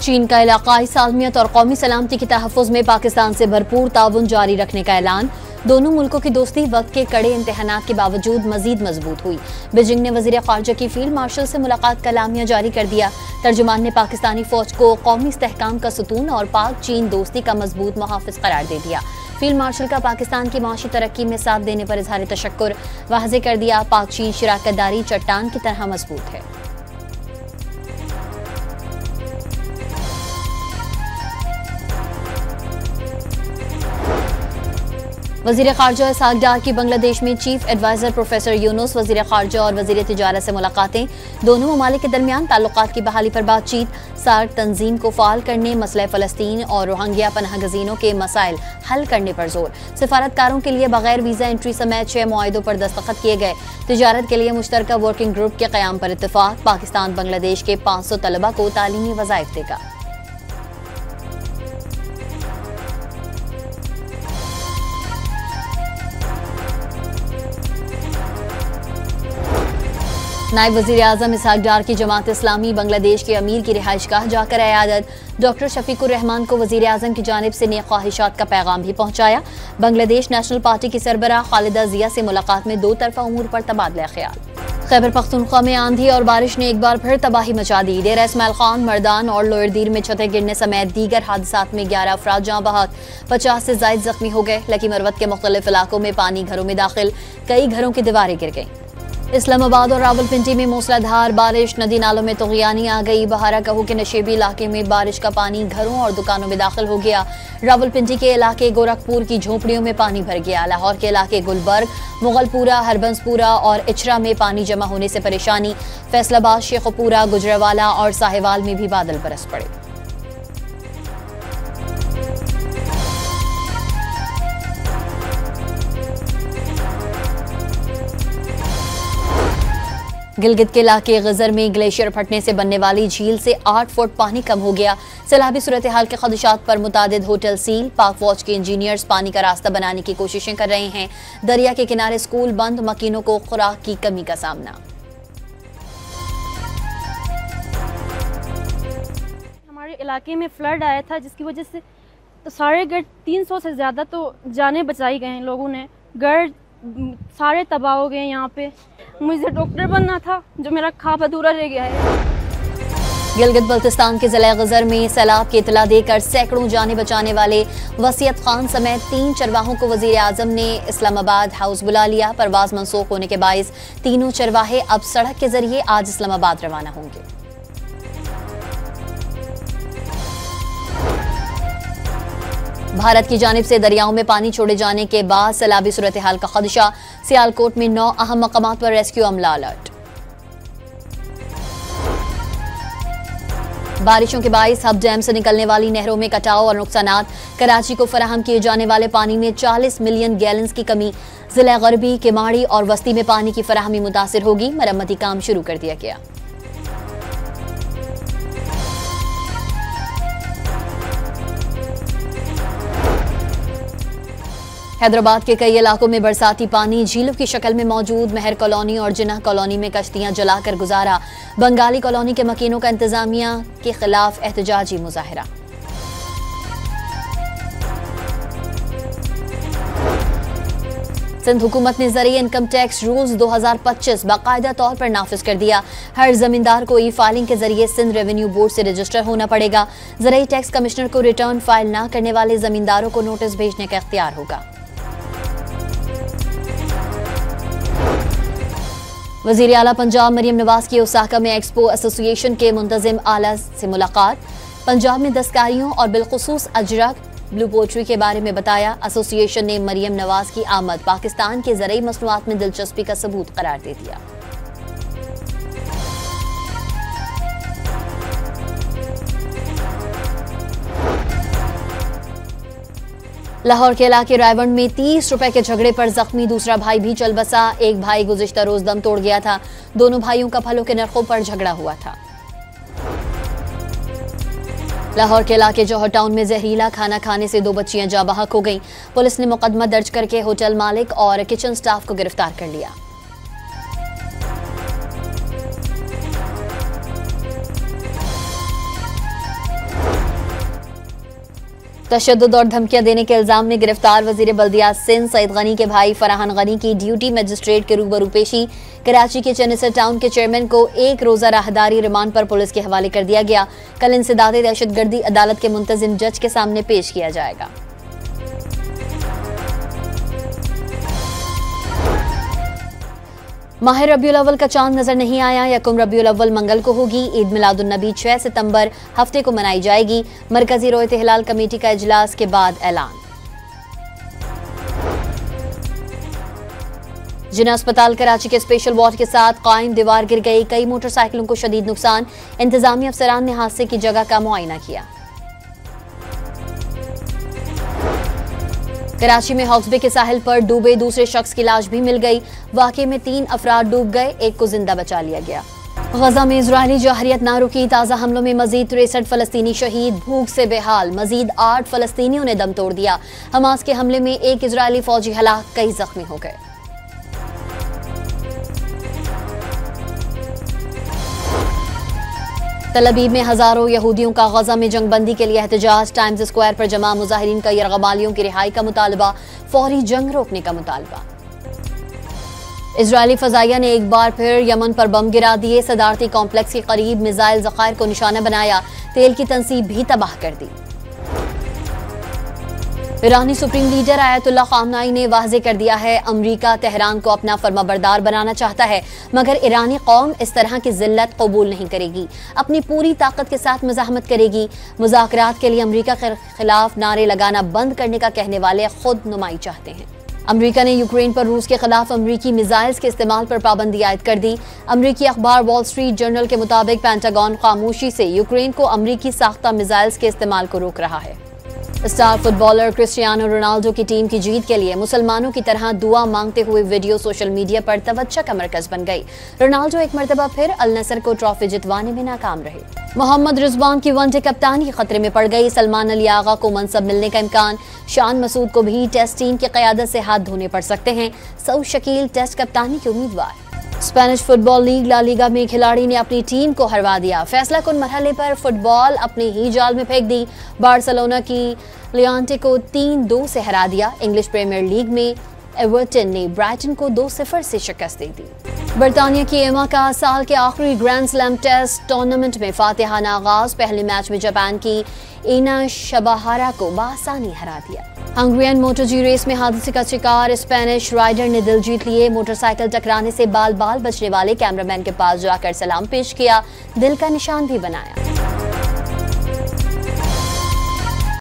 चीन का इलाकाई सालमियत और कौमी सलामती की तहफ़्फ़ुज़ में पाकिस्तान से भरपूर ताउन जारी रखने का ऐलान। दोनों मुल्कों की दोस्ती वक्त के कड़े इम्तहानात के बावजूद मजीद मजबूत हुई। बीजिंग ने वज़ीर ख़ारजा की फील्ड मार्शल से मुलाकात का एलामिया जारी कर दिया। तर्जुमान ने पाकिस्तानी फ़ौज को कौमी इस्तेहकाम का सतून और पाक चीन दोस्ती का मजबूत मुहाफ़िज़ करार दे दिया। फील्ड मार्शल का पाकिस्तान की माशी तरक्की में साथ देने पर इज़हार तशक्कुर वाज़ेह कर दिया। पाक चीन शराकत दारी चट्टान की तरह मजबूत है। वज़ीर ख़ारजा इसहाक़ डार की बांग्लादेश में चीफ एडवाइज़र प्रोफेसर यूनुस, वज़ीर ख़ारजा और वज़ीर तिजारत से मुलाकातें। दोनों ममालिक के दरमियान ताल्लुकात की बहाली पर बातचीत। सार्क तंजीम को फ़ाल करने, मसला फ़लस्तीन और रोहिंग्या पनाह गज़ीनों के मसाइल हल करने पर जोर। सिफारतकारों के लिए बगैर वीज़ा एंट्री समेत 6 मुआहिदों पर दस्तखत किए गए। तिजारत के लिए मुश्तरका वर्किंग ग्रुप के क़याम पर इत्तेफ़ाक। पाकिस्तान बांग्लादेश के 500 तलबा को तालीमी वज़ाइफ देगा। नायब वज़ीर आज़म इसहाक़ डार की जमात इस्लामी बांग्लादेश के अमीर की रिहाइशगाह जाकर इयादत। डॉक्टर शफीकुर रहमान को वज़ीर आज़म की जानिब से नेक ख्वाहिशात का पैगाम भी पहुँचाया। बांग्लादेश नेशनल पार्टी की सरबराह खालिदा जिया से मुलाकात में 2 तरफ़ा उमूर पर तबादला ख्याल। खैबर पख्तूनख्वा में आंधी और बारिश ने एक बार फिर तबाही मचा दी। डेरा इस्माइल खान, मर्दान और लोयरदीर में छतें गिरने समेत दीगर हादसात में 11 अफराद जाँ बहक, 50 से ज़ायद जख्मी हो गए। लकी मरवत के मुख्तलिफ इलाकों में पानी घरों में दाखिल, कई घरों की दीवारें गिर गईं। इस्लामाबाद और रावलपिंडी में मूसलाधार बारिश, नदी नालों में तुग़यानी आ गई। बहारा कहू के नशेबी इलाके में बारिश का पानी घरों और दुकानों में दाखिल हो गया। रावलपिंडी के इलाके गोरखपुर की झोपड़ियों में पानी भर गया। लाहौर के इलाके गुलबर्ग, मुगलपुरा, हरबंसपुरा और इचरा में पानी जमा होने से परेशानी। फैसलाबाद, शेखपुरा, गुजरावाला और साहिवाल में भी बादल बरस पड़े। गिलगित के इलाके गजर में ग्लेशियर फटने से बनने वाली झील से 8 फुट पानी कम हो गया। सैलाबी सूरत हाल के खदशात पर मुतादिद होटल सील। पाक फौज के इंजीनियर्स पानी का रास्ता बनाने की कोशिशें कर रहे हैं। दरिया के किनारे स्कूल बंद, मकीनों को खुराक की कमी का सामना। हमारे इलाके में फ्लड आया था जिसकी वजह से तो सारे घर 300 से ज़्यादा तो जानें बचाई गए हैं लोगों ने। घर सारे तबाह हो गए। यहाँ पे मुझे डॉक्टर बनना था जो मेरा ख्वाब अधूरा रह गया है। गिलगित बल्तिस्तान के ज़िला गजर में सैलाब की इतला देकर सैकड़ों जानें बचाने वाले वसीयत खान समेत 3 चरवाहों को वज़ीर आज़म ने इस्लामाबाद हाउस बुला लिया। परवाज मनसूख होने के बाइस तीनों चरवाहे अब सड़क के जरिए आज इस्लामाबाद रवाना होंगे। भारत की जानिब से दरियाओं में पानी छोड़े जाने के बाद सैलाबी सूरत हाल का खदशा। सियालकोट में 9 अहम मकामात पर रेस्क्यू अमला अलर्ट। बारिशों के बाइस हब डैम से निकलने वाली नहरों में कटाव और नुकसानात। कराची को फराहम किए जाने वाले पानी में 40 मिलियन गैलन्स की कमी। जिला गरबी, केमाड़ी और वस्ती में पानी की फराहमी मुतासिर होगी। मरम्मती काम शुरू कर दिया गया। हैदराबाद के कई इलाकों में बरसाती पानी झीलों की शक्ल में मौजूद। महर कॉलोनी और जिन्ना कॉलोनी में कश्तियां जलाकर गुजारा। बंगाली कॉलोनी के मकीनों का इंतजामिया के खिलाफ एहतजाजी मुजाहरा। सिंध हुकूमत ने ज़रिए इनकम टैक्स रूल्स 2025 बाकायदा तौर पर नाफिज कर दिया। हर जमींदार को ई फाइलिंग के जरिए सिंध रेवेन्यू बोर्ड से रजिस्टर होना पड़ेगा। ज़राई टैक्स कमिश्नर को रिटर्न फाइल न करने वाले जमींदारों को नोटिस भेजने का इख्तियार होगा। वज़ीर आला पंजाब मरियम नवाज की ओसाका में एक्सपो एसोसिएशन के मुंतजिम आला से मुलाकात। पंजाब में दस्तकारियों और बिलखुसूस अजरक ब्लू पोट्री के बारे में बताया। एसोसिएशन ने मरियम नवाज की आमद पाकिस्तान के ज़रई मसनूआत में दिलचस्पी का सबूत करार दे दिया। लाहौर के इलाके रायवंड में 30 रुपए के झगड़े पर जख्मी दूसरा भाई भी चल बसा। एक भाई गुज़िश्ता रोज दम तोड़ गया था। दोनों भाइयों का फलों के नरखों पर झगड़ा हुआ था। लाहौर के इलाके जौहर टाउन में जहरीला खाना खाने से 2 बच्चियां जाँ बहक हो गईं। पुलिस ने मुकदमा दर्ज करके होटल मालिक और किचन स्टाफ को गिरफ्तार कर लिया। तशद्दुद और धमकियां देने के इल्जाम में गिरफ्तार वजीर बल्दियात सिंध सईद गनी के भाई फराहान गनी की ड्यूटी मजिस्ट्रेट के रूबरू पेशी। कराची के चेनिसर टाउन के चेयरमैन को 1 रोजा राहदारी रिमांड पर पुलिस के हवाले कर दिया गया। कल इंसदाद दहशतगर्दी अदालत के मुंतजिम जज के सामने पेश किया जाएगा। माह रबीउल अव्वल का चांद नजर नहीं आया। यकुम रबीउल अव्वल मंगल को होगी। ईद मिलादुन नबी 6 सितंबर हफ्ते को मनाई जाएगी। मरकजी रोयत हिलाल कमेटी का इजलास के बाद ऐलान। जिना अस्पताल कराची के स्पेशल वार्ड के साथ कायम दीवार गिर गई। कई मोटरसाइकिलों को शदीद नुकसान। इंतजामी अफसरान ने हादसे की जगह का मुआयना किया। कराची में हॉक्सबे के साहिल पर डूबे दूसरे शख्स की लाश भी मिल गई। वाकये में 3 अफराद डूब गए, 1 को जिंदा बचा लिया गया। गजा में इजरायली जहरियत ना रुकी। ताज़ा हमलों में मजीद 63 फलस्तीनी शहीद। भूख से बेहाल मजीद 8 फलस्तीनियों ने दम तोड़ दिया। हमास के हमले में 1 इजरायली फौजी हलाक, कई जख्मी हो गए। तल अबीब में हजारों यहूदियों का गजा में जंगबंदी के लिए एहतजाज। टाइम्स स्क्वायर पर जमा मुजाहिरीन का यरगमालियों की रिहाई का मुतालबा, फौरी जंग रोकने का मुतालबा। इजरायली फजाइया ने एक बार फिर यमन पर बम गिरा दिए। सदारती कॉम्प्लेक्स के करीब मिसाइल ज़खायर को निशाना बनाया। तेल की तंसीब भी तबाह कर दी। ईरानी सुप्रीम लीडर आयतुल्लाह खामनाई ने वाज़े कर दिया है, अमरीका तेहरान को अपना फर्माबरदार बनाना चाहता है, मगर ईरानी कौम इस तरह की जिल्लत कबूल नहीं करेगी। अपनी पूरी ताकत के साथ मुज़ाहमत करेगी। मुज़ाकरात के लिए अमरीका के खिलाफ नारे लगाना बंद करने का कहने वाले खुद नुमाई चाहते हैं। अमरीका ने यूक्रेन पर रूस के खिलाफ अमरीकी मिसाइल्स के इस्तेमाल पर पाबंदी आयद कर दी। अमरीकी अखबार वॉल स्ट्रीट जर्नल के मुताबिक पेंटागन खामोशी से यूक्रेन को अमरीकी साख्ता मिसाइल्स के इस्तेमाल को रोक रहा है। स्टार फुटबॉलर क्रिस्टियानो रोनाल्डो की टीम की जीत के लिए मुसलमानों की तरह दुआ मांगते हुए वीडियो सोशल मीडिया पर तवज्जो का मरकज बन गई। रोनाल्डो एक मरतबा फिर अल नसर को ट्रॉफी जितवाने में नाकाम रहे। मोहम्मद रिजवान की वनडे कप्तानी खतरे में पड़ गई। सलमान अली आगा को मनसब मिलने का इम्कान। शान मसूद को भी टेस्ट टीम की क़यादत से हाथ धोने पड़ सकते हैं। सऊद शकील टेस्ट कप्तानी के उम्मीदवार। Spanish football league La Liga में खिलाड़ी ने अपनी टीम को हरवा दिया। फैसला कुन मरहले पर फुटबॉल अपने ही जाल में फेंक दी। बार्सिलोना की लियांटे को 3-2 से हरा दिया। इंग्लिश प्रीमियर लीग में एवर्टन ने ब्राइटन को 2-0 से शिकस्त दे दी। बरतानिया की एमा का साल के आखिरी ग्रैंड स्लैम टेस्ट टूर्नामेंट में फातिहाना आगाज। पहले मैच में जापान की एना शबाहारा को बासानी हरा दिया। हंगरियन मोटर जी रेस में हादसे का शिकार स्पेनिश राइडर ने दिल जीत लिए। मोटरसाइकिल टकराने से बाल बाल बचने वाले कैमरामैन के पास जाकर सलाम पेश किया, दिल का निशान भी बनाया।